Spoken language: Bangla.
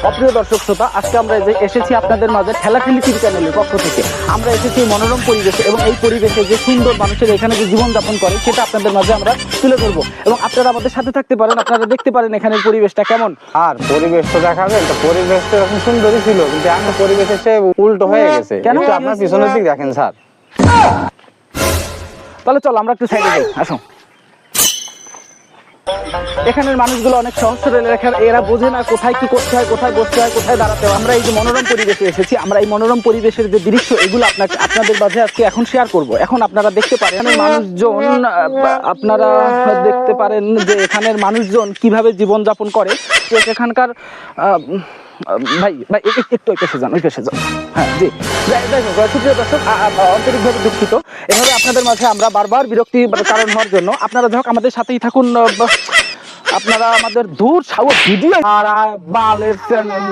অপ্রিয় দর্শক শ্রোতা, আজকে আমরা যে এসেছি আপনাদের মাঝে ঠেলাঠেলি টিভি চ্যানেলের পক্ষ থেকে। আমরা এসেছি মনোরম পরিবেশে এবং এই পরিবেশে যে সুন্দর মানুষের এখানে যে জীবনযাপন করে সেটা আপনাদের মাঝে আমরা তুলে ধরবো এবং আপনারা আমাদের সাথে থাকতে পারেন, আপনারা দেখতে পারেন এখানের পরিবেশটা কেমন। আর পরিবেশ তো দেখাবেন, তো পরিবেশ তো এখন সুন্দরই ছিল, কিন্তু এখন পরিবেশ এসে উল্টো হয়ে গেছে। কেন? একটু আপনার পিছনের দিক দেখেন স্যার। তাহলে চলো আমরা একটু সাইডে যাই, আসো। এখানের মানুষগুলো অনেক সহজ সরল, এরা বোঝে না কোথায় কি করতে হয়, কোথায় বসতে হয়, কোথায় দাঁড়াতে হয়। আমরা এই যে মনোরম পরিবেশে এসেছি, আমরা এই মনোরম পরিবেশের যে দৃশ্য এগুলো আপনাদের মাঝে আজকে এখন শেয়ার করব। এখন আপনারা দেখতে পারেন মানুষজন, আপনারা দেখতে পারেন যে এখানের মানুষজন কিভাবে জীবনযাপন করে। এখানকার ভাই ভাই একটু ওই পেশে যান, ওই পেশে যান। হ্যাঁ জি, সুপ্রিয় দর্শক, আন্তরিকভাবে দুঃখিত। এভাবে আপনাদের মাঝে আমরা বারবার বিরক্তি কারণ হওয়ার জন্য আপনারা যখন আমাদের সাথেই থাকুন, আপনারা আমাদের দূর সাউ ভিডিও আর বালের চ্যানেল